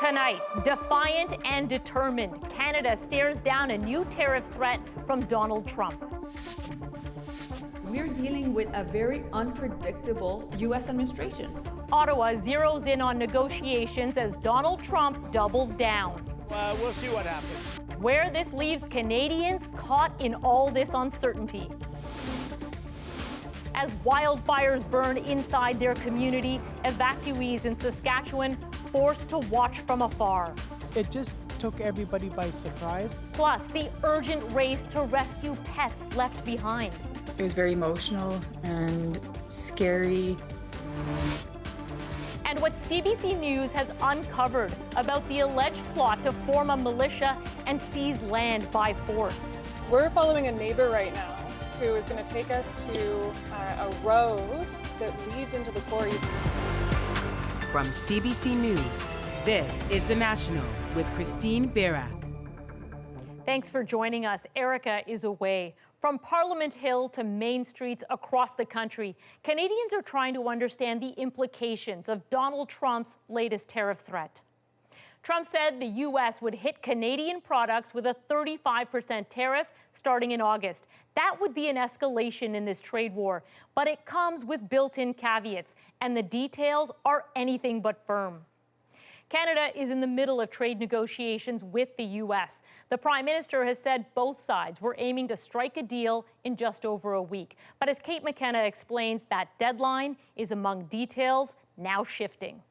Tonight, defiant and determined, Canada stares down a new tariff threat from Donald Trump. We're dealing with a very unpredictable U.S. administration. Ottawa zeroes in on negotiations as Donald Trump doubles down. We'll see what happens. Where this leaves Canadians caught in all this uncertainty. As wildfires burn inside their community, evacuees in Saskatchewan forced to watch from afar. It just took everybody by surprise. Plus, the urgent race to rescue pets left behind. It was very emotional and scary. And what CBC News has uncovered about the alleged plot to form a militia and seize land by force. We're following a neighbor right now who is going to take us to a road that leads into the quarry. From CBC News, this is The National with Christine Barak. Thanks for joining us. Erica is away. From Parliament Hill to main streets across the country, Canadians are trying to understand the implications of Donald Trump's latest tariff threat. Trump said the U.S. would hit Canadian products with a 35% tariff starting in August. That would be an escalation in this trade war, but it comes with built-in caveats, and the details are anything but firm. Canada is in the middle of trade negotiations with the U.S. The Prime Minister has said both sides were aiming to strike a deal in just over a week. But as Kate McKenna explains, that deadline is among details now shifting.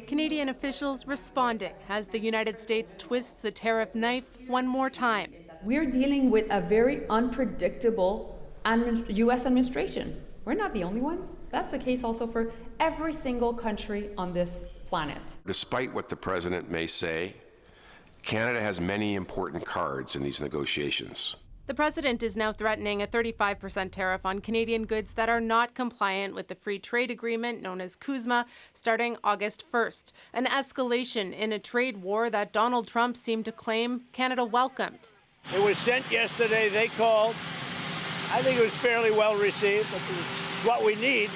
Canadian officials responding as the United States twists the tariff knife one more time. We're dealing with a very unpredictable U.S. administration. We're not the only ones. That's the case also for every single country on this planet. Despite what the president may say, Canada has many important cards in these negotiations. The president is now threatening a 35% tariff on Canadian goods that are not compliant with the free trade agreement known as CUSMA starting August 1st, an escalation in a trade war that Donald Trump seemed to claim Canada welcomed. It was sent yesterday. They called. I think it was fairly well received, but it's what we need.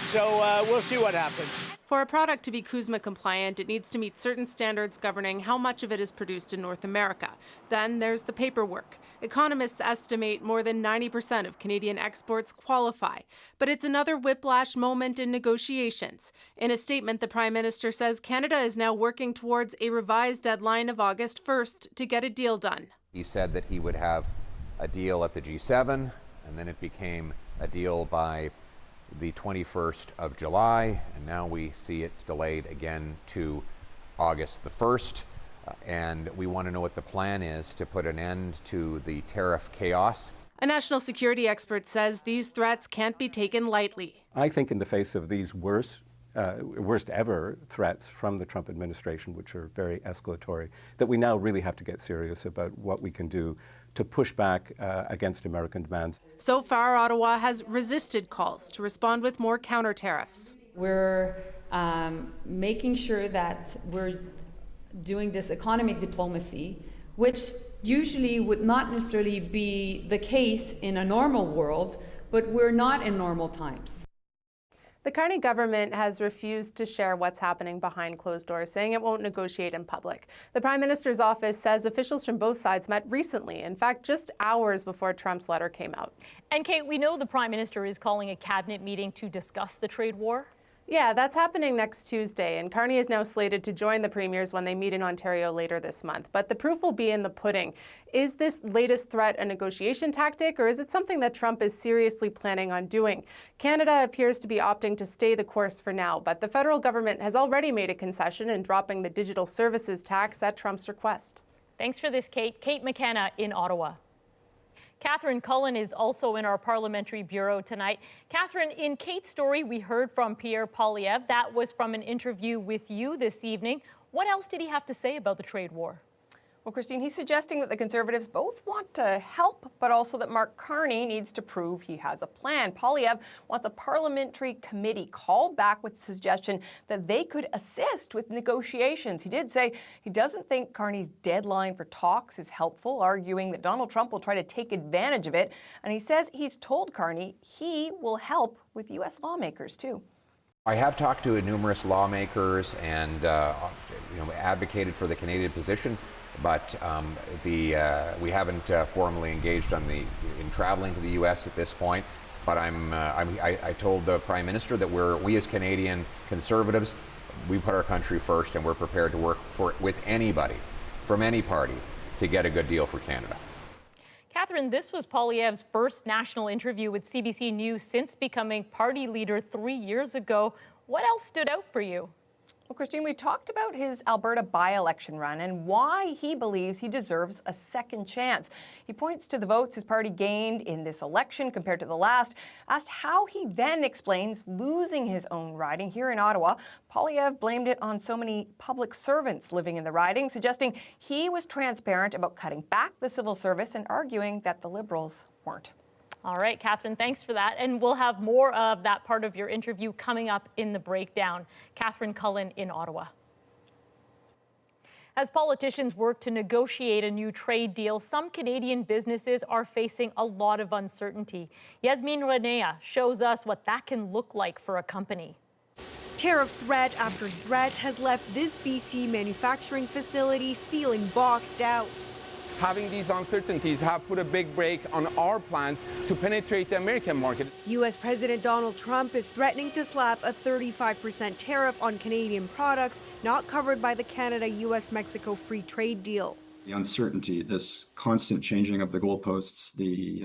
So we'll see what happens. For a product to be CUSMA compliant, it needs to meet certain standards governing how much of it is produced in North America. Then there's the paperwork. Economists estimate more than 90% of Canadian exports qualify. But it's another whiplash moment in negotiations. In a statement, the Prime Minister says Canada is now working towards a revised deadline of August 1st to get a deal done. He said that he would have a deal at the G7, and then it became a deal by the 21st of July, and now we see it's delayed again to August the 1st. And we want to know what the plan is to put an end to the tariff chaos. A national security expert says these threats can't be taken lightly. I think in the face of these worst ever threats from the Trump administration, which are very escalatory, that we now really have to get serious about what we can do to push back against American demands. So far, Ottawa has resisted calls to respond with more counter tariffs. We're making sure that we're doing this economic diplomacy, which usually would not necessarily be the case in a normal world, but we're not in normal times. The Carney government has refused to share what's happening behind closed doors, saying it won't negotiate in public. The Prime Minister's office says officials from both sides met recently, in fact, just hours before Trump's letter came out. And Kate, we know the Prime Minister is calling a cabinet meeting to discuss the trade war. Yeah, that's happening next Tuesday, and Carney is now slated to join the premiers when they meet in Ontario later this month. But the proof will be in the pudding. Is this latest threat a negotiation tactic, or is it something that Trump is seriously planning on doing? Canada appears to be opting to stay the course for now, but the federal government has already made a concession in dropping the digital services tax at Trump's request. Thanks for this, Kate. Kate McKenna in Ottawa. Catherine Cullen is also in our Parliamentary Bureau tonight. Catherine, in Kate's story, we heard from Pierre Poilievre. That was from an interview with you this evening. What else did he have to say about the trade war? Well, Christine, he's suggesting that the Conservatives both want to help, but also that Mark Carney needs to prove he has a plan. Poilievre wants a parliamentary committee called back with the suggestion that they could assist with negotiations. He did say he doesn't think Carney's deadline for talks is helpful, arguing that Donald Trump will try to take advantage of it. And he says he's told Carney he will help with U.S. lawmakers, too. I have talked to numerous lawmakers and advocated for the Canadian position, but we haven't formally engaged in traveling to the U.S. at this point. But I told the Prime Minister that we as Canadian Conservatives, we put our country first, and we're prepared to work with anybody from any party to get a good deal for Canada. Catherine, this was Poilievre's first national interview with CBC News since becoming party leader 3 years ago. What else stood out for you? Well, Christine, we talked about his Alberta by-election run and why he believes he deserves a second chance. He points to the votes his party gained in this election compared to the last, asked how he then explains losing his own riding here in Ottawa. Poilievre blamed it on so many public servants living in the riding, suggesting he was transparent about cutting back the civil service and arguing that the Liberals weren't. All right, Catherine, thanks for that. And we'll have more of that part of your interview coming up in the breakdown. Catherine Cullen in Ottawa. As politicians work to negotiate a new trade deal, some Canadian businesses are facing a lot of uncertainty. Yasmin Renea shows us what that can look like for a company. Tariff threat after threat has left this BC manufacturing facility feeling boxed out. Having these uncertainties have put a big brake on our plans to penetrate the American market. U.S. President Donald Trump is threatening to slap a 35% tariff on Canadian products not covered by the Canada-U.S.-Mexico free trade deal. The uncertainty, this constant changing of the goalposts, the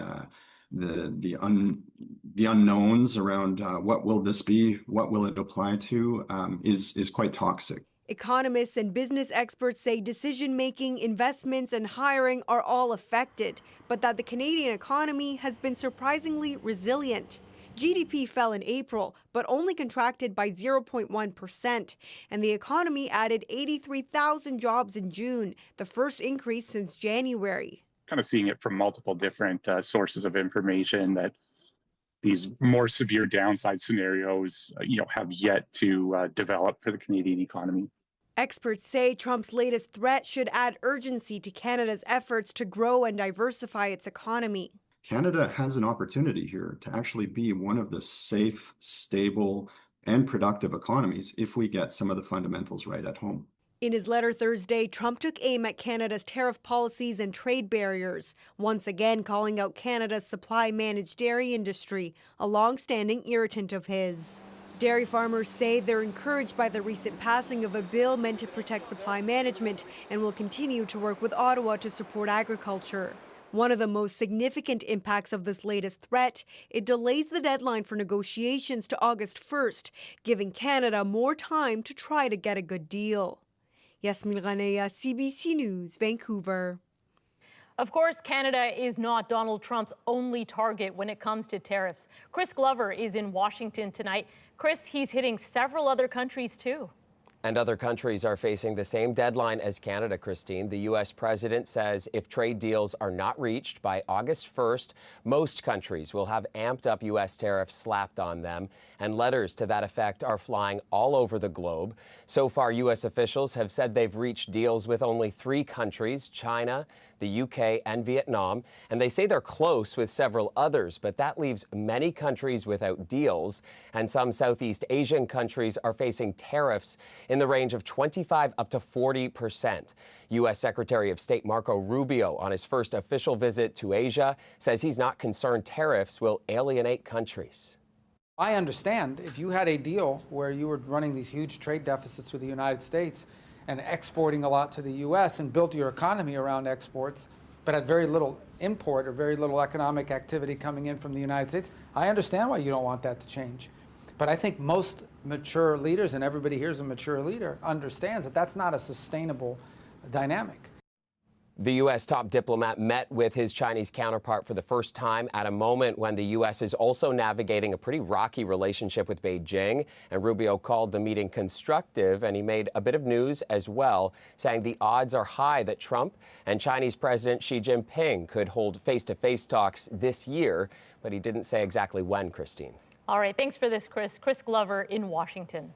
unknowns around what will this be, what will it apply to, is quite toxic. Economists and business experts say decision-making, investments, and hiring are all affected, but that the Canadian economy has been surprisingly resilient. GDP fell in April, but only contracted by 0.1%, and the economy added 83,000 jobs in June, the first increase since January. Kind of seeing it from multiple different sources of information that these more severe downside scenarios, have yet to develop for the Canadian economy. Experts say Trump's latest threat should add urgency to Canada's efforts to grow and diversify its economy. Canada has an opportunity here to actually be one of the safe, stable, and productive economies if we get some of the fundamentals right at home. In his letter Thursday, Trump took aim at Canada's tariff policies and trade barriers, once again calling out Canada's supply-managed dairy industry, a long-standing irritant of his. Dairy farmers say they're encouraged by the recent passing of a bill meant to protect supply management and will continue to work with Ottawa to support agriculture. One of the most significant impacts of this latest threat, it delays the deadline for negotiations to August 1st, giving Canada more time to try to get a good deal. Yasmin Renea, CBC News, Vancouver. Of course, Canada is not Donald Trump's only target when it comes to tariffs. Chris Glover is in Washington tonight. Chris, he's hitting several other countries too. And other countries are facing the same deadline as Canada, Christine. The U.S. president says if trade deals are not reached by August 1st, most countries will have amped up U.S. tariffs slapped on them. And letters to that effect are flying all over the globe. So far, U.S. officials have said they've reached deals with only 3 countries, China, the U.K., and Vietnam. And they say they're close with several others, but that leaves many countries without deals. And some Southeast Asian countries are facing tariffs in the range of 25 up to 40%. U.S. Secretary of State Marco Rubio, on his first official visit to Asia, says he's not concerned tariffs will alienate countries. I understand if you had a deal where you were running these huge trade deficits with the United States and exporting a lot to the U.S. and built your economy around exports, but had very little import or very little economic activity coming in from the United States, I understand why you don't want that to change. But I think most mature leaders, and everybody here is a mature leader, understands that that's not a sustainable dynamic. The U.S. top diplomat met with his Chinese counterpart for the first time at a moment when the U.S. is also navigating a pretty rocky relationship with Beijing. And Rubio called the meeting constructive, and he made a bit of news as well, saying the odds are high that Trump and Chinese President Xi Jinping could hold face-to-face talks this year, but he didn't say exactly when, Christine. All right, thanks for this, Chris. Chris Glover in Washington.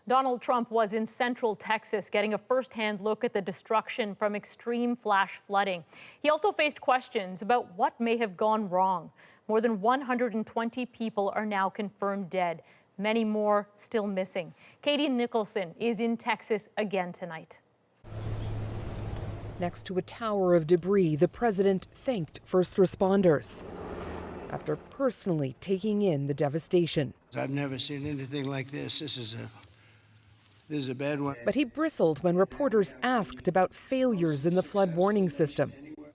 Donald Trump was in Central Texas getting a first-hand look at the destruction from extreme flash flooding. He also faced questions about what may have gone wrong. More than 120 people are now confirmed dead. Many more still missing. Katie Nicholson is in Texas again tonight. Next to a tower of debris, the president thanked first responders after personally taking in the devastation. I've never seen anything like this. This is a bad one. But he bristled when reporters asked about failures in the flood warning system.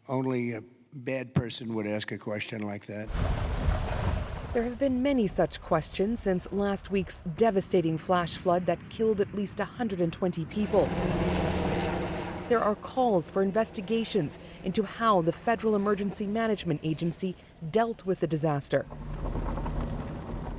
Only a bad person would ask a question like that. There have been many such questions since last week's devastating flash flood that killed at least 120 people. There are calls for investigations into how the Federal Emergency Management Agency dealt with the disaster.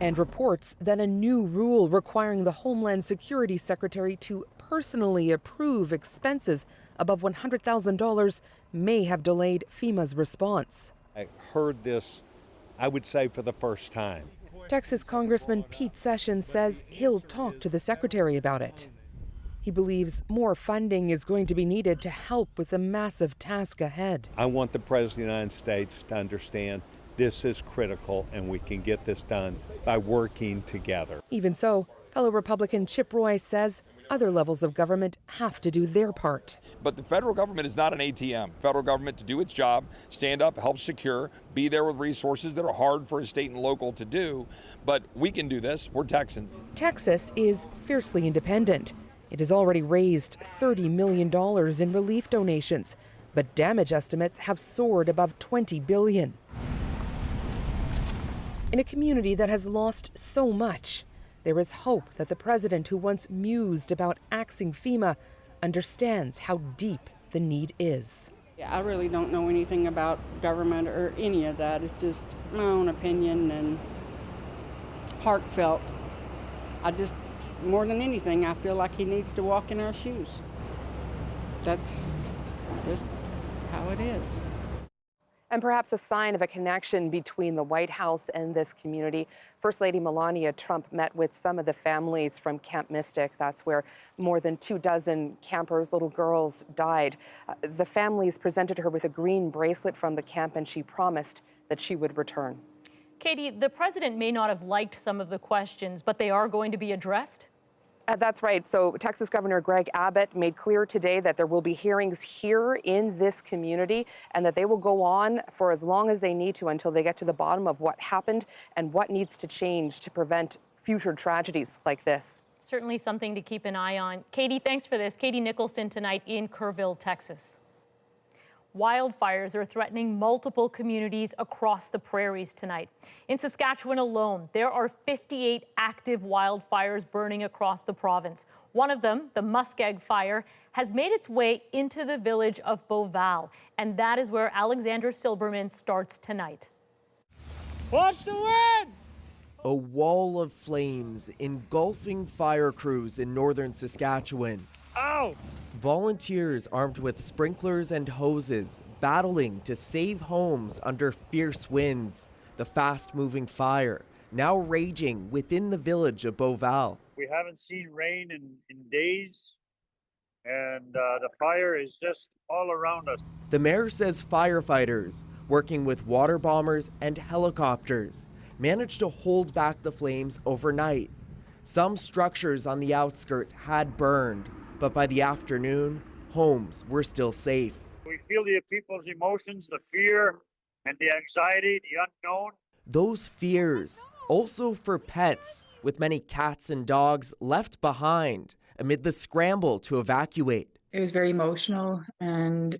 And reports that a new rule requiring the Homeland Security Secretary to personally approve expenses above $100,000 may have delayed FEMA's response. I heard this, I would say, for the first time. Texas Congressman Pete Sessions says he'll talk to the secretary about it. He believes more funding is going to be needed to help with the massive task ahead. I want the President of the United States to understand this is critical and we can get this done by working together. Even so, fellow Republican Chip Roy says other levels of government have to do their part. But the federal government is not an ATM. Federal government, to do its job, stand up, help secure, be there with resources that are hard for a state and local to do. But we can do this. We're Texans. Texas is fiercely independent. It has already raised $30 million in relief donations, but damage estimates have soared above $20 billion. In a community that has lost so much, there is hope that the president who once mused about axing FEMA understands how deep the need is. Yeah, I really don't know anything about government or any of that. It's just my own opinion and heartfelt. More than anything, I feel like he needs to walk in our shoes. That's just how it is. And perhaps a sign of a connection between the White House and this community. First Lady Melania Trump met with some of the families from Camp Mystic. That's where more than 24 campers, little girls, died. The families presented her with a green bracelet from the camp, and she promised that she would return. Katie, the president may not have liked some of the questions, but they are going to be addressed? That's right. So Texas Governor Greg Abbott made clear today that there will be hearings here in this community and that they will go on for as long as they need to until they get to the bottom of what happened and what needs to change to prevent future tragedies like this. Certainly something to keep an eye on. Katie, thanks for this. Katie Nicholson tonight in Kerrville, Texas. Wildfires are threatening multiple communities across the prairies tonight. In Saskatchewan alone, there are 58 active wildfires burning across the province. One of them, the Muskeg Fire, has made its way into the village of Beauval, and that is where Alexander Silberman starts tonight. Watch the wind! A wall of flames engulfing fire crews in northern Saskatchewan. Ow! Volunteers armed with sprinklers and hoses battling to save homes under fierce winds. The fast-moving fire now raging within the village of Beauval. We haven't seen rain in days, and the fire is just all around us. The mayor says firefighters, working with water bombers and helicopters, managed to hold back the flames overnight. Some structures on the outskirts had burned, but by the afternoon, homes were still safe. We feel the people's emotions, the fear and the anxiety, the unknown. Those fears also for pets, with many cats and dogs left behind amid the scramble to evacuate. It was very emotional and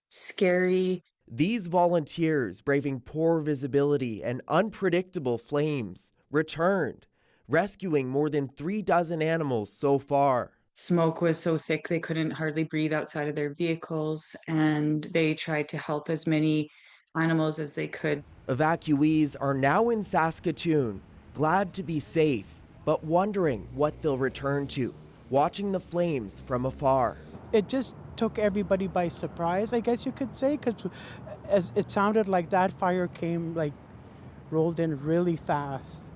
scary. These volunteers, braving poor visibility and unpredictable flames, returned, rescuing more than 36 animals so far. Smoke was so thick they couldn't hardly breathe outside of their vehicles, and they tried to help as many animals as they could. Evacuees are now in Saskatoon, glad to be safe, but wondering what they'll return to, watching the flames from afar. It just took everybody by surprise, I guess you could say, because it sounded like that fire came, rolled in really fast.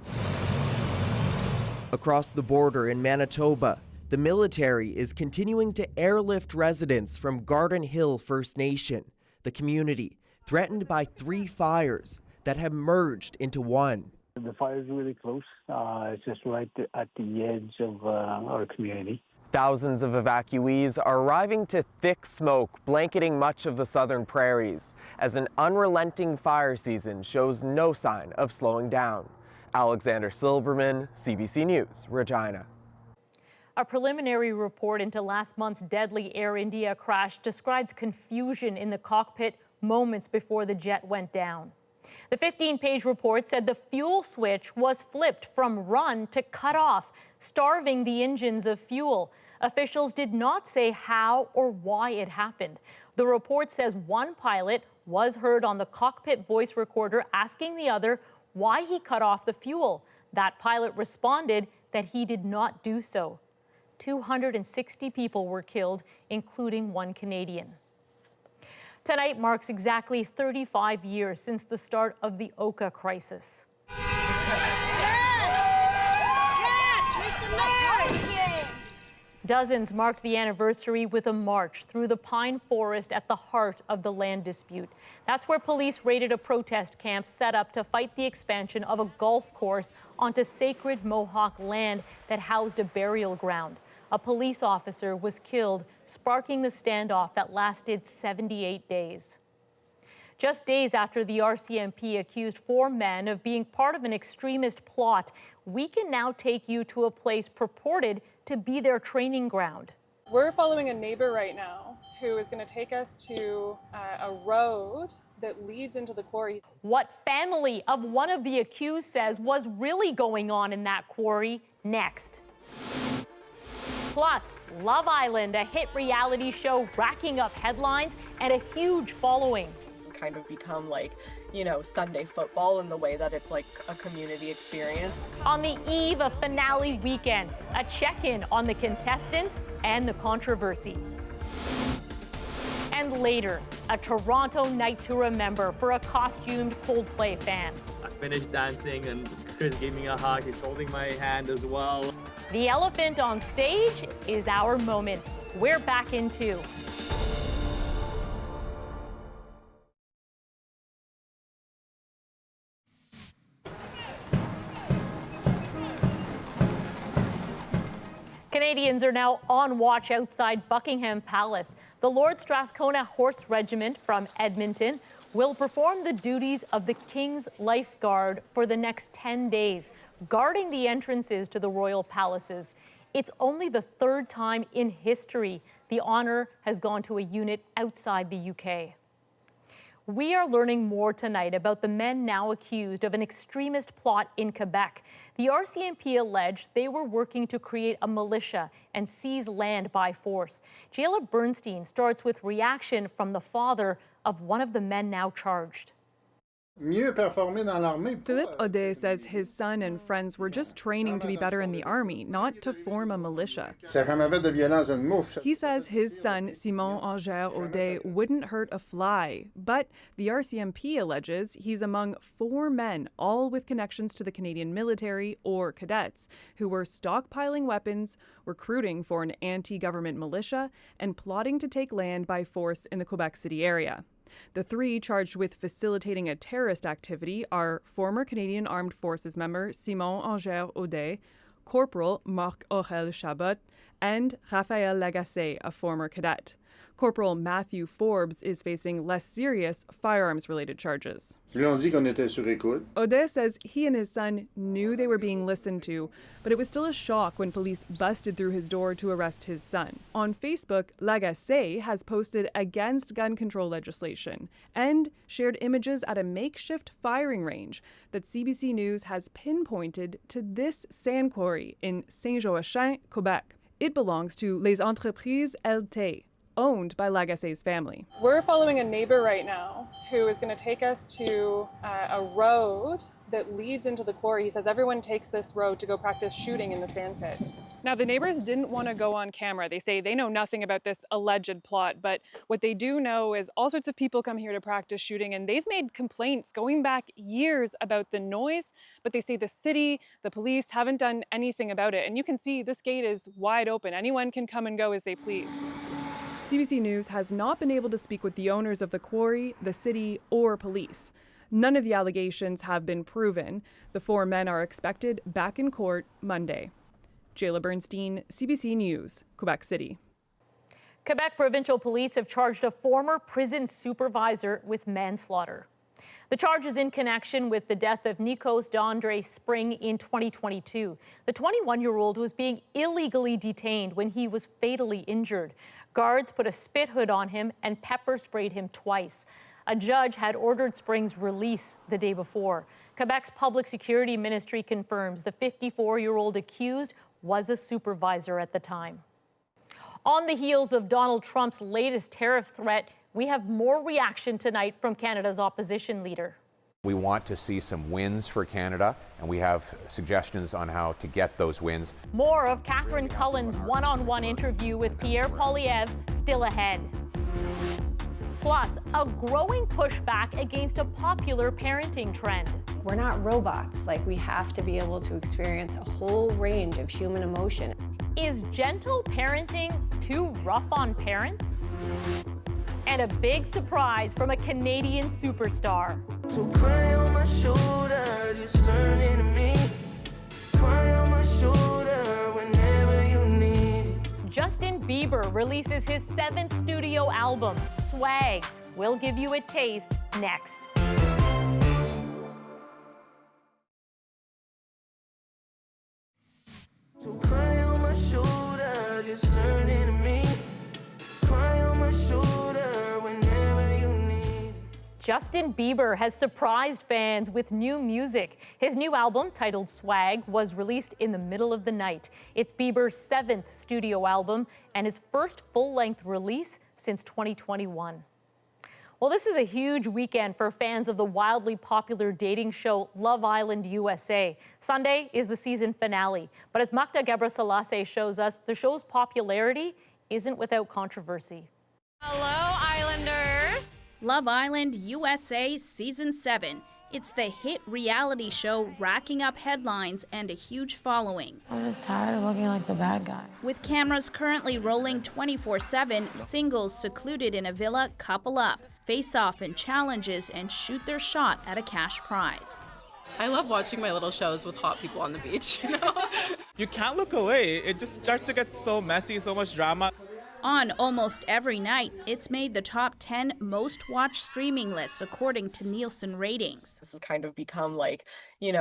Across the border in Manitoba, the military is continuing to airlift residents from Garden Hill First Nation, the community threatened by 3 fires that have merged into one. The fire is really close. It's just right at the edge of our community. Thousands of evacuees are arriving to thick smoke blanketing much of the southern prairies as an unrelenting fire season shows no sign of slowing down. Alexander Silberman, CBC News, Regina. A preliminary report into last month's deadly Air India crash describes confusion in the cockpit moments before the jet went down. The 15-page report said the fuel switch was flipped from run to cut off, starving the engines of fuel. Officials did not say how or why it happened. The report says one pilot was heard on the cockpit voice recorder asking the other why he cut off the fuel. That pilot responded that he did not do so. 260 people were killed, including one Canadian. Tonight marks exactly 35 years since the start of the Oka crisis. Dozens marked the anniversary with a march through the pine forest at the heart of the land dispute. That's where police raided a protest camp set up to fight the expansion of a golf course onto sacred Mohawk land that housed a burial ground. A police officer was killed, sparking the standoff that lasted 78 days. Just days after the RCMP accused 4 men of being part of an extremist plot, we can now take you to a place purported to be their training ground. We're following a neighbor right now who is going to take us to a road that leads into the quarry. What family of one of the accused says was really going on in that quarry next. Plus, Love Island, a hit reality show racking up headlines and a huge following. This has kind of become like, you know, Sunday football in the way that it's like a community experience. On the eve of finale weekend, a check-in on the contestants and the controversy. And later, a Toronto night to remember for a costumed Coldplay fan. I finished dancing and Chris gave me a hug. He's holding my hand as well. The elephant on stage is our moment. We're back in 2. Canadians are now on watch outside Buckingham Palace. The Lord Strathcona Horse Regiment from Edmonton will perform the duties of the King's Life Guard for the next 10 days, guarding the entrances to the royal palaces. It's only the 3rd time in history the honor has gone to a unit outside the UK. We are learning more tonight about the men now accused of an extremist plot in Quebec. The RCMP alleged they were working to create a militia and seize land by force. Jayla Bernstein starts with reaction from the father of one of the men now charged. Philippe Audet says his son and friends were just training to be better in the army, not to form a militia. He says his son, Simon Angers Audet, wouldn't hurt a fly, but the RCMP alleges he's among 4 men, all with connections to the Canadian military or cadets, who were stockpiling weapons, recruiting for an anti-government militia, and plotting to take land by force in the Quebec City area. The 3 charged with facilitating a terrorist activity are former Canadian Armed Forces member Simon Angers Audet, Corporal Marc-Aurel Chabot, and Raphaël Lagacé, a former cadet. Corporal Matthew Forbes is facing less serious firearms-related charges. Audet says he and his son knew they were being listened to, but it was still a shock when police busted through his door to arrest his son. On Facebook, Lagacé has posted against gun control legislation and shared images at a makeshift firing range that CBC News has pinpointed to this sand quarry in Saint-Joachim, Quebec. It belongs to Les Entreprises LT, owned by Lagacé's family. We're following a neighbor right now who is going to take us to a road that leads into the quarry. He says everyone takes this road to go practice shooting in the sand pit. Now, the neighbors didn't want to go on camera. They say they know nothing about this alleged plot, but what they do know is all sorts of people come here to practice shooting, and they've made complaints going back years about the noise, but they say the city, the police haven't done anything about it. And you can see this gate is wide open. Anyone can come and go as they please. CBC News has not been able to speak with the owners of the quarry, the city, or police. None of the allegations have been proven. The 4 men are expected back in court Monday. Jayla Bernstein, CBC News, Quebec City. Quebec Provincial Police have charged a former prison supervisor with manslaughter. The charge is in connection with the death of Nikos D'Andre Spring in 2022. The 21-year-old was being illegally detained when he was fatally injured. Guards put a spit hood on him and pepper sprayed him twice. A judge had ordered Spring's release the day before. Quebec's Public Security Ministry confirms the 54-year-old accused was a supervisor at the time. On the heels of Donald Trump's latest tariff threat, we have more reaction tonight from Canada's opposition leader. We want to see some wins for Canada, and we have suggestions on how to get those wins. More of Catherine Cullen's one-on-one interview with Pierre Poilievre still ahead. Plus, a growing pushback against a popular parenting trend. We're not robots. We have to be able to experience a whole range of human emotion. Is gentle parenting too rough on parents? And a big surprise from a Canadian superstar. So cry on my shoulder, just turn into me. Cry on my shoulder whenever you need it. Justin Bieber releases his 7th studio album, Swag. We'll give you a taste next. So cry on my shoulder, just turn into me. Cry on my shoulder whenever you need it. Justin Bieber has surprised fans with new music. His new album, titled Swag, was released in the middle of the night. It's Bieber's 7th studio album and his first full-length release since 2021. Well, this is a huge weekend for fans of the wildly popular dating show Love Island USA. Sunday is the season finale, but as Magda Gebrselassie shows us, the show's popularity isn't without controversy. Hello, Islanders! Love Island USA Season 7. It's the hit reality show racking up headlines and a huge following. I'm just tired of looking like the bad guy. With cameras currently rolling 24/7, singles secluded in a villa couple up, face off in challenges, and shoot their shot at a cash prize. I love watching my little shows with hot people on the beach, you know? You can't look away. It just starts to get so messy, so much drama. On almost every night, it's made the top 10 most watched streaming lists according to Nielsen ratings. This has kind of become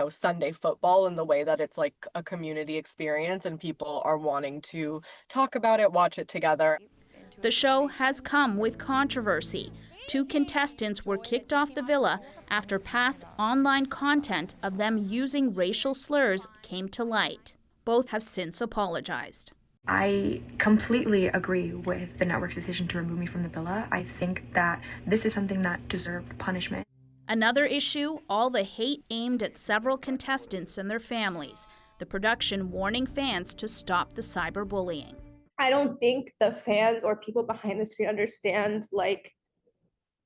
Sunday football in the way that it's like a community experience and people are wanting to talk about it, watch it together. The show has come with controversy. 2 contestants were kicked off the villa after past online content of them using racial slurs came to light. Both have since apologized. I completely agree with the network's decision to remove me from the villa. I think that this is something that deserved punishment. Another issue, all the hate aimed at several contestants and their families. The production warning fans to stop the cyberbullying. I don't think the fans or people behind the screen understand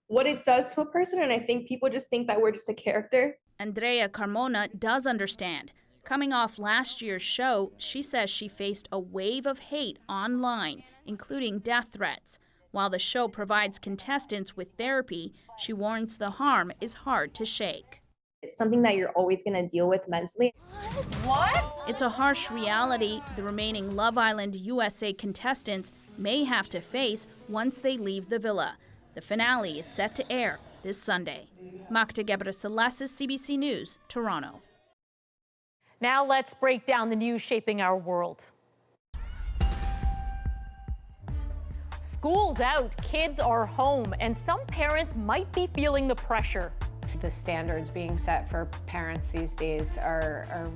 what it does to a person, and I think people just think that we're just a character. Andrea Carmona does understand. Coming off last year's show, she says she faced a wave of hate online, including death threats. While the show provides contestants with therapy, she warns the harm is hard to shake. It's something that you're always going to deal with mentally. What? It's a harsh reality the remaining Love Island USA contestants may have to face once they leave the villa. The finale is set to air this Sunday. Magda Gebrselassie, CBC News, Toronto. Now let's break down the news shaping our world. School's out, kids are home, and some parents might be feeling the pressure. The standards being set for parents these days are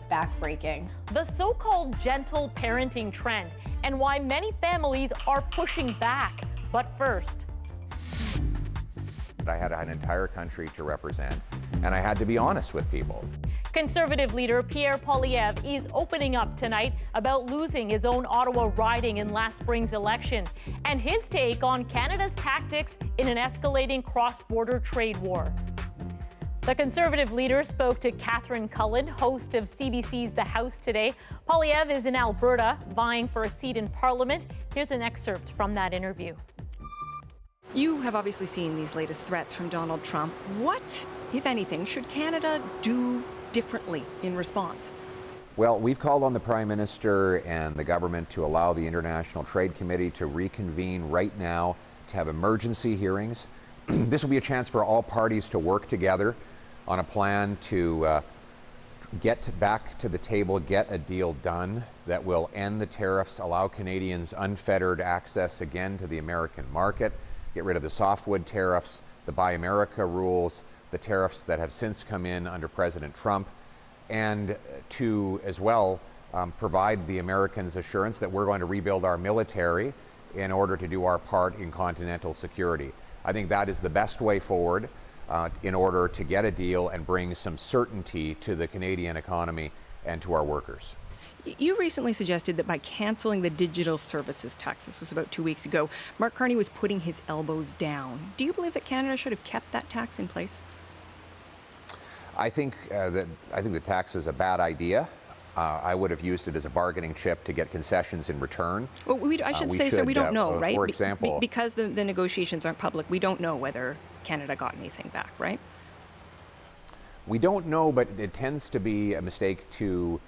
backbreaking. The so-called gentle parenting trend and why many families are pushing back. But first, I had an entire country to represent, and I had to be honest with people. Conservative leader Pierre Poilievre is opening up tonight about losing his own Ottawa riding in last spring's election and his take on Canada's tactics in an escalating cross-border trade war. The Conservative leader spoke to Catherine Cullen, host of CBC's The House today. Poilievre is in Alberta, vying for a seat in Parliament. Here's an excerpt from that interview. You have obviously seen these latest threats from Donald Trump. What, if anything, should Canada do differently in response? Well, we've called on the Prime Minister and the government to allow the International Trade Committee to reconvene right now to have emergency hearings. This will be a chance for all parties to work together on a plan to get back to the table, get a deal done that will end the tariffs, allow Canadians unfettered access again to the American market, get rid of the softwood tariffs, the Buy America rules, the tariffs that have since come in under President Trump, and to as well provide the Americans assurance that we're going to rebuild our military in order to do our part in continental security. I think that is the best way forward in order to get a deal and bring some certainty to the Canadian economy and to our workers. You recently suggested that by cancelling the digital services tax, this was about 2 weeks ago, Mark Carney was putting his elbows down. Do you believe that Canada should have kept that tax in place? I think the tax is a bad idea. I would have used it as a bargaining chip to get concessions in return. Well, I should say, sir, we don't know, right? For example, because the negotiations aren't public, we don't know whether Canada got anything back, right? We don't know, but it tends to be a mistake to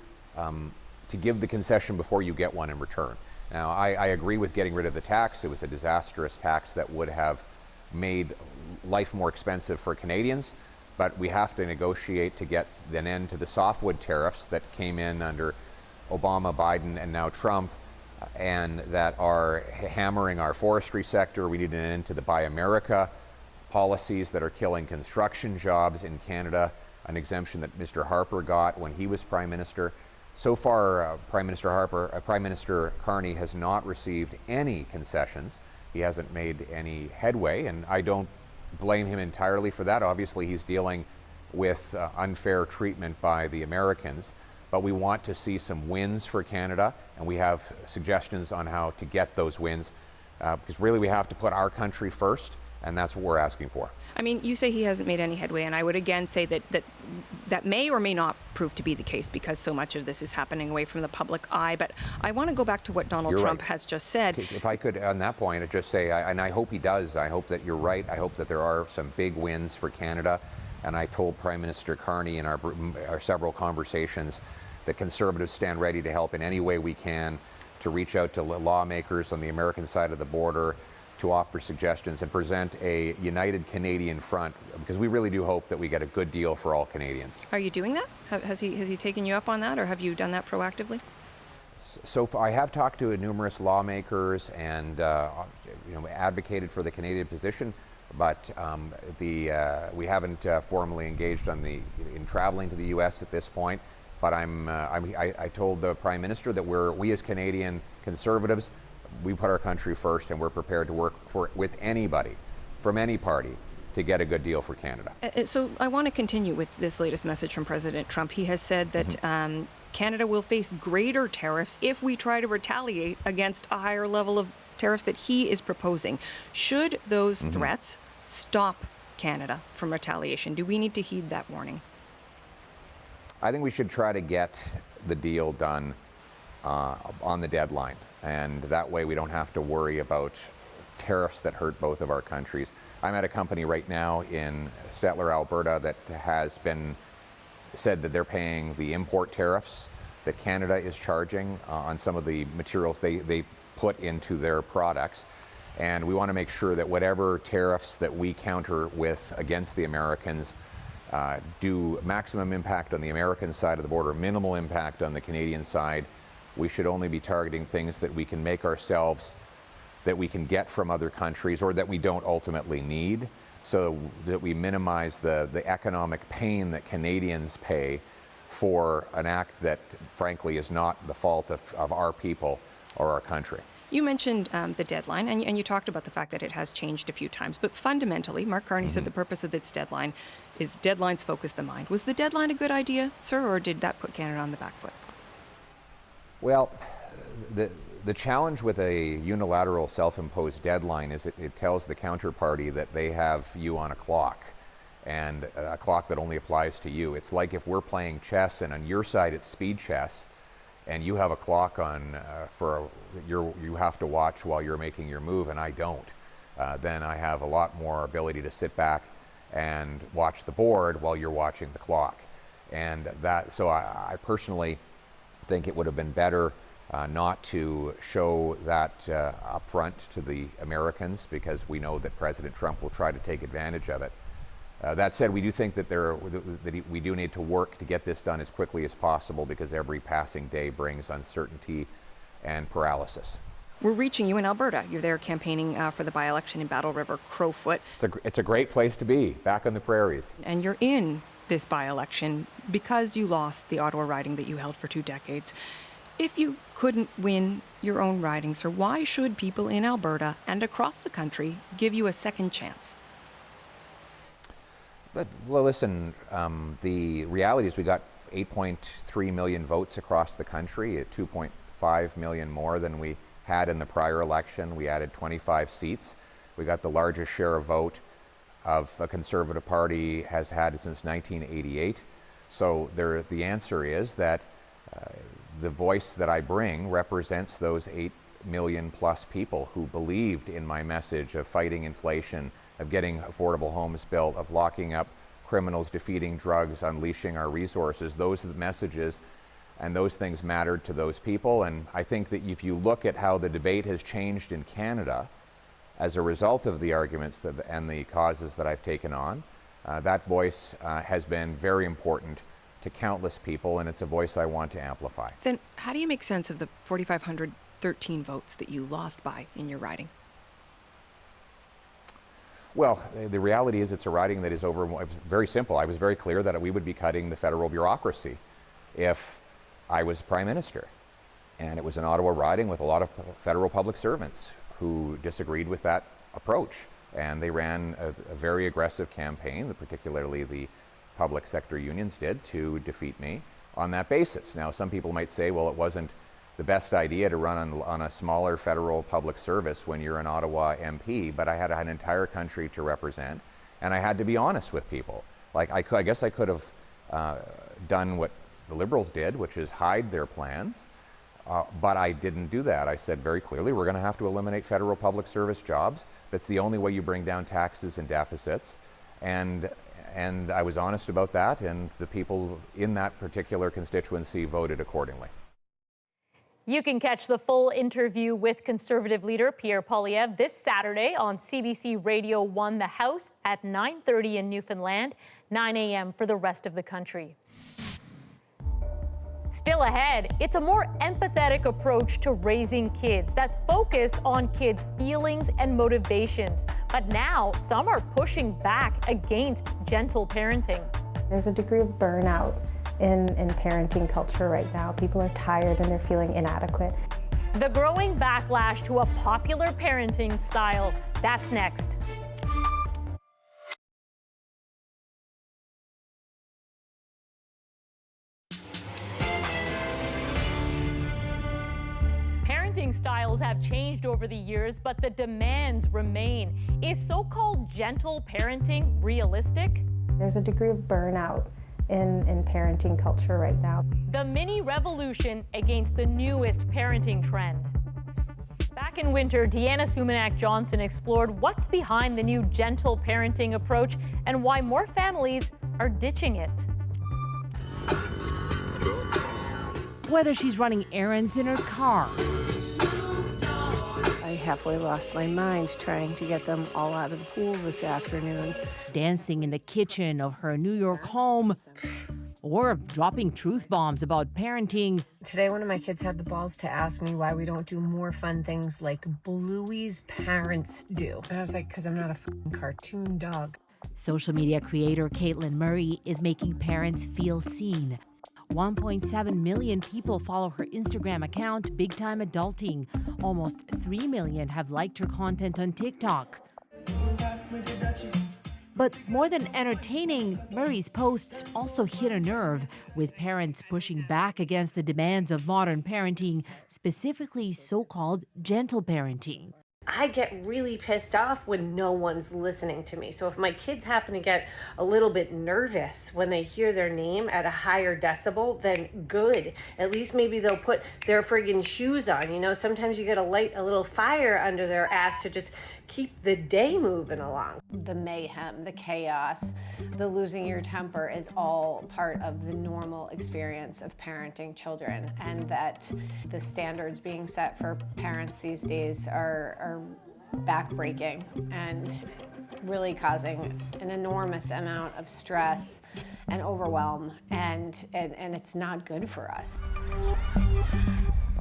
give the concession before you get one in return. Now, I agree with getting rid of the tax. It was a disastrous tax that would have made life more expensive for Canadians. But we have to negotiate to get an end to the softwood tariffs that came in under Obama, Biden, and now Trump, and that are hammering our forestry sector. We need an end to the Buy America policies that are killing construction jobs in Canada, an exemption that Mr. Harper got when he was Prime Minister. So far, Prime Minister Carney has not received any concessions. He hasn't made any headway, and I don't blame him entirely for that. Obviously, he's dealing with unfair treatment by the Americans, but we want to see some wins for Canada, and we have suggestions on how to get those wins, because really we have to put our country first, and that's what we're asking for. I mean, you say he hasn't made any headway, and I would again say that may or may not prove to be the case because so much of this is happening away from the public eye. But I want to go back to what Donald Trump has just said. If I could, on that point, just say, and I hope he does, I hope that you're right. I hope that there are some big wins for Canada. And I told Prime Minister Carney in our several conversations that Conservatives stand ready to help in any way we can to reach out to lawmakers on the American side of the border, to offer suggestions and present a united Canadian front, because we really do hope that we get a good deal for all Canadians. Are you doing that? Has he taken you up on that, or have you done that proactively? So far, I have talked to numerous lawmakers and advocated for the Canadian position, but we haven't formally engaged in traveling to the U.S. at this point. But I told the Prime Minister that we as Canadian Conservatives, we put our country first, and we're prepared to work with anybody from any party to get a good deal for Canada. So I want to continue with this latest message from President Trump. He has said that Canada will face greater tariffs if we try to retaliate against a higher level of tariffs that he is proposing. Should those threats stop Canada from retaliation? Do we need to heed that warning? I think we should try to get the deal done on the deadline. And that way we don't have to worry about tariffs that hurt both of our countries. I'm at a company right now in Stettler, Alberta, that has said that they're paying the import tariffs that Canada is charging on some of the materials they put into their products. And we want to make sure that whatever tariffs that we counter with against the Americans do maximum impact on the American side of the border, minimal impact on the Canadian side. We should only be targeting things that we can make ourselves, that we can get from other countries, or that we don't ultimately need, so that we minimize the economic pain that Canadians pay for an act that, frankly, is not the fault of our people or our country. You mentioned the deadline, and you talked about the fact that it has changed a few times. But fundamentally, Mark Carney said the purpose of this deadline is deadlines focus the mind. Was the deadline a good idea, sir, or did that put Canada on the back foot? Well, the challenge with a unilateral self-imposed deadline is it tells the counterparty that they have you on a clock, and a clock that only applies to you. It's like if we're playing chess and on your side it's speed chess, and you have a clock on you have to watch while you're making your move, and I don't. then I have a lot more ability to sit back and watch the board while you're watching the clock. And so I personally think it would have been better not to show that up front to the Americans, because we know that President Trump will try to take advantage of it. That said, we do think that we do need to work to get this done as quickly as possible, because every passing day brings uncertainty and paralysis. We're reaching you in Alberta. You're there campaigning for the by-election in Battle River Crowfoot. It's a great place to be, back on the prairies. And you're in this by-election because you lost the Ottawa riding that you held for 2 decades. If you couldn't win your own riding, sir, why should people in Alberta and across the country give you a second chance? Well, listen, the reality is we got 8.3 million votes across the country, at 2.5 million more than we had in the prior election. We added 25 seats. We got the largest share of vote of a Conservative Party has had since 1988. So the answer is that the voice that I bring represents those 8 million plus people who believed in my message of fighting inflation, of getting affordable homes built, of locking up criminals, defeating drugs, unleashing our resources. Those are the messages, and those things mattered to those people. And I think that if you look at how the debate has changed in Canada as a result of the arguments and the causes that I've taken on, that voice has been very important to countless people, and it's a voice I want to amplify. Then how do you make sense of the 4,513 votes that you lost by in your riding? Well, the reality is it's a riding that is over. It's very simple. I was very clear that we would be cutting the federal bureaucracy if I was Prime Minister. And it was an Ottawa riding with a lot of federal public servants who disagreed with that approach. And they ran a very aggressive campaign, particularly the public sector unions did, to defeat me on that basis. Now, some people might say, well, it wasn't the best idea to run on a smaller federal public service when you're an Ottawa MP, but I had an entire country to represent, and I had to be honest with people. Like, I guess I could have done what the Liberals did, which is hide their plans, but I didn't do that. I said very clearly, we're going to have to eliminate federal public service jobs. That's the only way you bring down taxes and deficits. And I was honest about that, and the people in that particular constituency voted accordingly. You can catch the full interview with Conservative leader Pierre Poilievre this Saturday on CBC Radio 1 The House at 9:30 in Newfoundland, 9 a.m. for the rest of the country. Still ahead, it's a more empathetic approach to raising kids that's focused on kids' feelings and motivations. But now, some are pushing back against gentle parenting. There's a degree of burnout in parenting culture right now. People are tired and they're feeling inadequate. The growing backlash to a popular parenting style, that's next. Parenting styles have changed over the years, but the demands remain. Is so-called gentle parenting realistic? There's a degree of burnout in parenting culture right now. The mini revolution against the newest parenting trend. Back in winter, Deanna Sumanak-Johnson explored what's behind the new gentle parenting approach and why more families are ditching it. Whether she's running errands in her car, I halfway lost my mind trying to get them all out of the pool this afternoon. dancing in the kitchen of her New York home, or dropping truth bombs about parenting. Today, one of my kids had the balls to ask me why we don't do more fun things like Bluey's parents do. And I was like, because I'm not a fucking cartoon dog. Social media creator Caitlin Murray is making parents feel seen. 1.7 million people follow her Instagram account, Big Time Adulting. Almost 3 million have liked her content on TikTok. But more than entertaining, Murray's posts also hit a nerve, with parents pushing back against the demands of modern parenting, specifically so-called gentle parenting. I get really pissed off when no one's listening to me. So if my kids happen to get a little bit nervous when they hear their name at a higher decibel, then good. At least maybe they'll put their friggin' shoes on. You know, sometimes you gotta light a little fire under their ass to just keep the day moving along. The mayhem, the chaos, the losing your temper is all part of the normal experience of parenting children, and that the standards being set for parents these days are backbreaking and really causing an enormous amount of stress and overwhelm, and it's not good for us.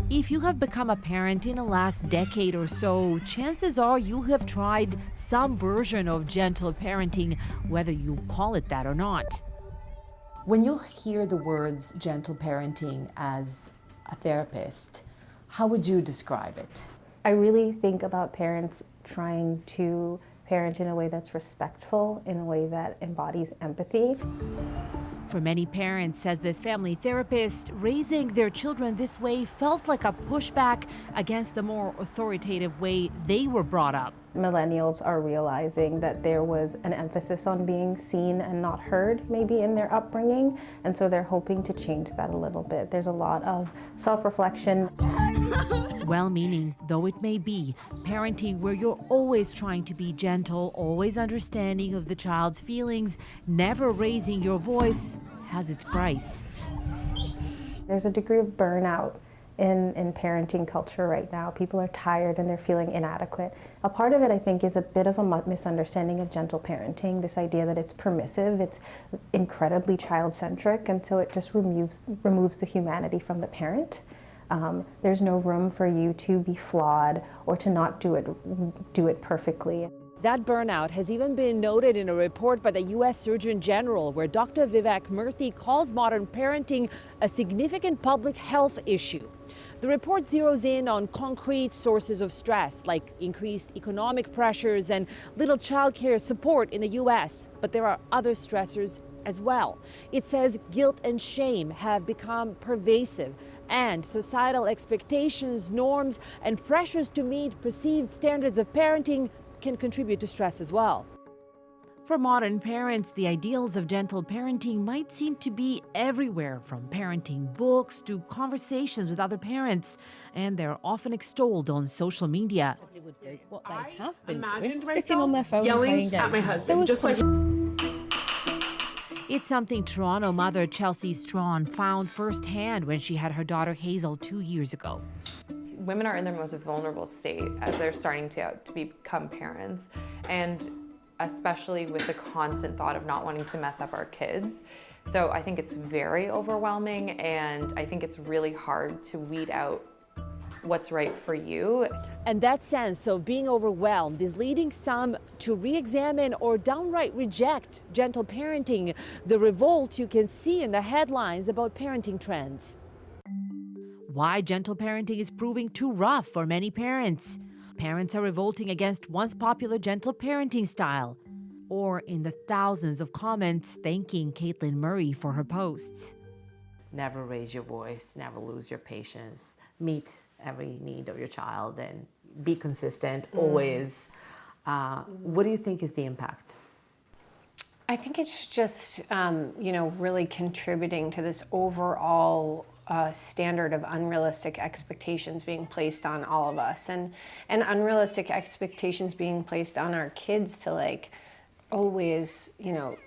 If you have become a parent in the last decade or so, chances are you have tried some version of gentle parenting, whether you call it that or not. When you hear the words gentle parenting as a therapist, how would you describe it? I really think about parents trying to parent in a way that's respectful, in a way that embodies empathy. For many parents, says this family therapist, raising their children this way felt like a pushback against the more authoritative way they were brought up. Millennials are realizing that there was an emphasis on being seen and not heard, maybe in their upbringing, and so they're hoping to change that a little bit. There's a lot of self-reflection. Well-meaning though it may be, parenting where you're always trying to be gentle, always understanding of the child's feelings, never raising your voice, has its price. There's a degree of burnout in parenting culture right now. People are tired and they're feeling inadequate. A part of it, I think, is a bit of a misunderstanding of gentle parenting, this idea that it's permissive, it's incredibly child-centric, and so it just removes the humanity from the parent. There's no room for you to be flawed or to not do it perfectly. That burnout has even been noted in a report by the U.S. Surgeon General, where Dr. Vivek Murthy calls modern parenting a significant public health issue. The report zeroes in on concrete sources of stress, like increased economic pressures and little childcare support in the U.S., but there are other stressors as well. It says guilt and shame have become pervasive, and societal expectations, norms, and pressures to meet perceived standards of parenting can contribute to stress as well. For modern parents, the ideals of gentle parenting might seem to be everywhere, from parenting books to conversations with other parents, and they're often extolled on social media. What they have been doing, sitting on their phone yelling at my husband, just like... It's something Toronto mother Chelsea Strawn found firsthand when she had her daughter Hazel 2 years ago. Women are in their most vulnerable state as they're starting to become parents, and especially with the constant thought of not wanting to mess up our kids. So I think it's very overwhelming, and I think it's really hard to weed out what's right for you. And that sense of being overwhelmed is leading some to re-examine or downright reject gentle parenting, the revolt you can see in the headlines about parenting trends. Why gentle parenting is proving too rough for many parents. Parents are revolting against once popular gentle parenting style, or in the thousands of comments thanking Caitlin Murray for her posts. Never raise your voice, never lose your patience, meet every need of your child, and be consistent always. What do you think is the impact? I think it's just, really contributing to this overall standard of unrealistic expectations being placed on all of us, and unrealistic expectations being placed on our kids to always,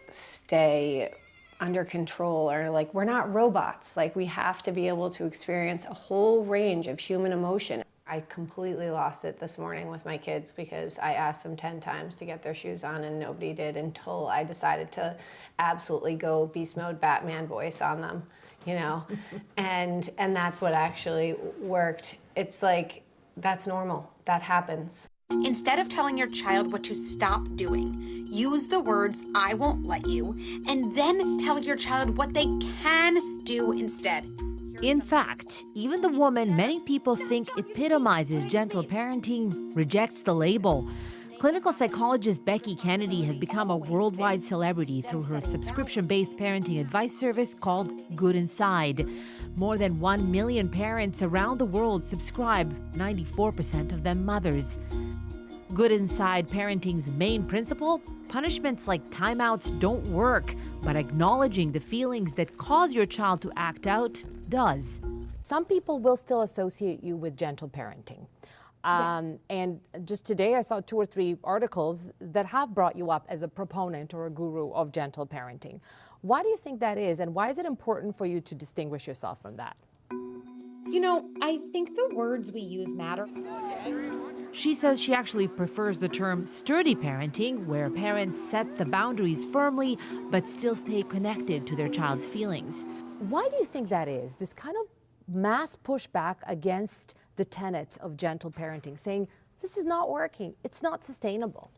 stay under control, or we're not robots. We have to be able to experience a whole range of human emotion. I completely lost it this morning with my kids because I asked them 10 times to get their shoes on and nobody did, until I decided to absolutely go beast mode Batman voice on them, and that's what actually worked. It's that's normal, that happens. Instead of telling your child what to stop doing, use the words "I won't let you," and then tell your child what they can do instead. In fact, even the woman many people think epitomizes gentle parenting rejects the label. Clinical psychologist Becky Kennedy has become a worldwide celebrity through her subscription-based parenting advice service called Good Inside. More than 1 million parents around the world subscribe, 94% of them mothers. Good inside parenting's main principle, punishments like timeouts don't work, but acknowledging the feelings that cause your child to act out does. Some people will still associate you with gentle parenting. And just today I saw 2 or 3 articles that have brought you up as a proponent or a guru of gentle parenting. Why do you think that is, and why is it important for you to distinguish yourself from that? You know, I think the words we use matter. She says she actually prefers the term sturdy parenting, where parents set the boundaries firmly but still stay connected to their child's feelings. Why do you think that is? This kind of mass pushback against the tenets of gentle parenting, saying this is not working, it's not sustainable.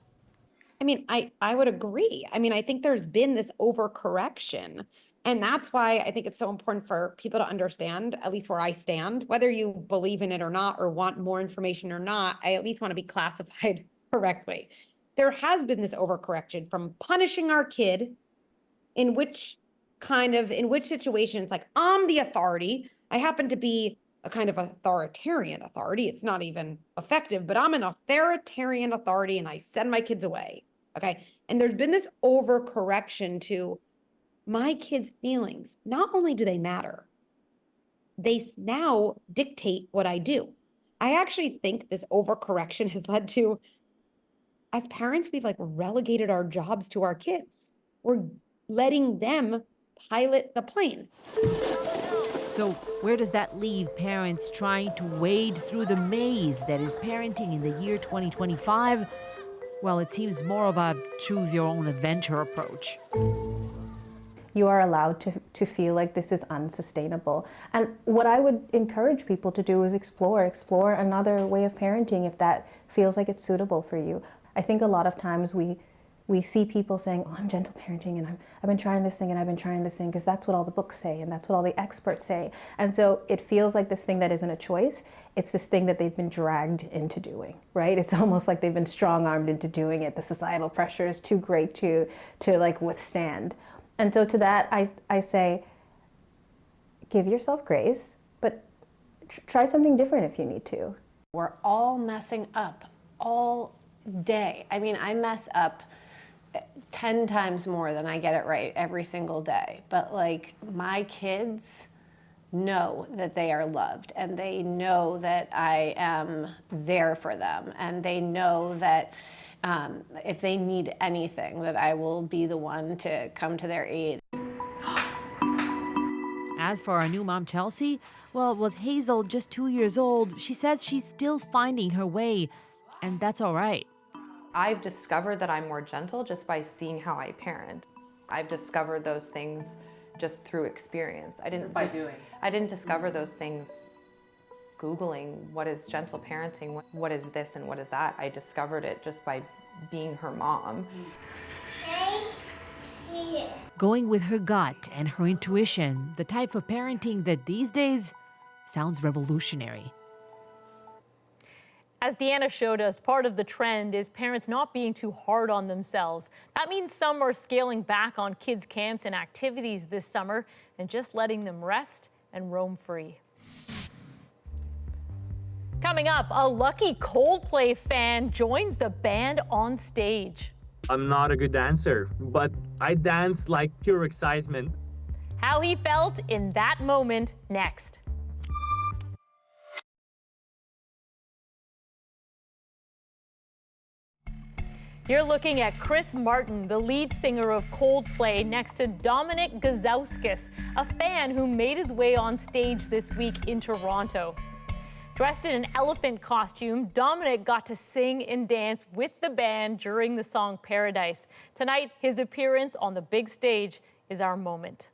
I mean, I would agree. I mean, I think there's been this overcorrection. And that's why I think it's so important for people to understand, at least where I stand, whether you believe in it or not, or want more information or not, I at least want to be classified correctly. There has been this overcorrection from punishing our kid, in which situation it's like, I'm the authority. I happen to be a kind of authoritarian authority. It's not even effective, but I'm an authoritarian authority and I send my kids away. Okay. And there's been this overcorrection to my kids' feelings. Not only do they matter, they now dictate what I do. I actually think this overcorrection has led to, as parents, we've like relegated our jobs to our kids. We're letting them pilot the plane. So where does that leave parents trying to wade through the maze that is parenting in the year 2025? Well, it seems more of a choose-your-own-adventure approach. You are allowed to feel like this is unsustainable. And what I would encourage people to do is explore another way of parenting if that feels like it's suitable for you. I think a lot of times we see people saying, oh, I'm gentle parenting and I've been trying this thing and I've been trying this thing because that's what all the books say and that's what all the experts say. And so it feels like this thing that isn't a choice. It's this thing that they've been dragged into doing, right? It's almost like they've been strong-armed into doing it. The societal pressure is too great to like withstand. And so to that, I say, give yourself grace, but try something different if you need to. We're all messing up all day. I mean, I mess up 10 times more than I get it right every single day. But like, my kids know that they are loved and they know that I am there for them and they know that if they need anything, that I will be the one to come to their aid. As for our new mom, Chelsea, well, with Hazel just 2 years old, she says she's still finding her way, and that's all right. I've discovered that I'm more gentle just by seeing how I parent. I've discovered those things just through experience. I didn't discover those things Googling what is gentle parenting, what is this and what is that. I discovered it just by being her mom. Going with her gut and her intuition, the type of parenting that these days sounds revolutionary. As Deanna showed us, part of the trend is parents not being too hard on themselves. That means some are scaling back on kids' camps and activities this summer and just letting them rest and roam free. Coming up, a lucky Coldplay fan joins the band on stage. I'm not a good dancer, but I dance like pure excitement. How he felt in that moment next. You're looking at Chris Martin, the lead singer of Coldplay, next to Dominic Gazauskas, a fan who made his way on stage this week in Toronto. Dressed in an elephant costume, Dominic got to sing and dance with the band during the song Paradise. Tonight, his appearance on the big stage is our moment.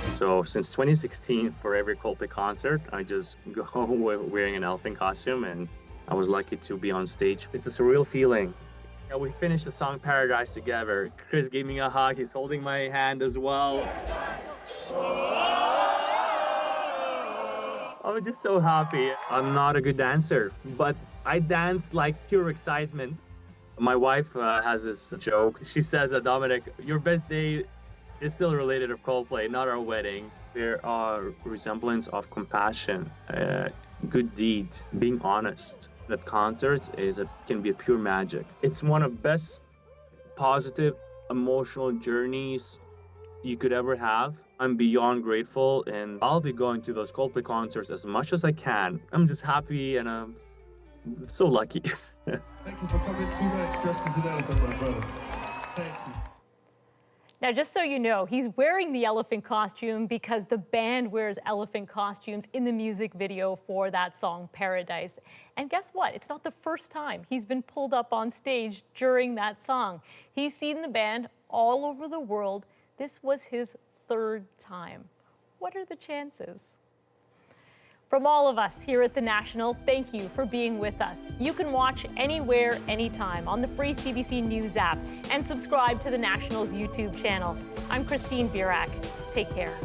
So since 2016, for every Coldplay concert, I just go wearing an elephant costume, and I was lucky to be on stage. It's a surreal feeling. Yeah, we finished the song Paradise together. Chris gave me a hug. He's holding my hand as well. I was just so happy. I'm not a good dancer, but I dance like pure excitement. My wife has this joke. She says, Dominic, your best day is still related to Coldplay, not our wedding. There are resemblance of compassion. good deed, being honest. At concerts can be a pure magic. It's one of the best positive emotional journeys you could ever have. I'm beyond grateful, and I'll be going to those Coldplay concerts as much as I can. I'm just happy, and I'm so lucky. Thank you for coming tonight dressed as an elephant, my brother. Thank you. Now, just so you know, he's wearing the elephant costume because the band wears elephant costumes in the music video for that song, Paradise. And guess what? It's not the first time he's been pulled up on stage during that song. He's seen the band all over the world. This was his third time. What are the chances? From all of us here at The National, thank you for being with us. You can watch anywhere, anytime on the free CBC News app and subscribe to The National's YouTube channel. I'm Christine Birak. Take care.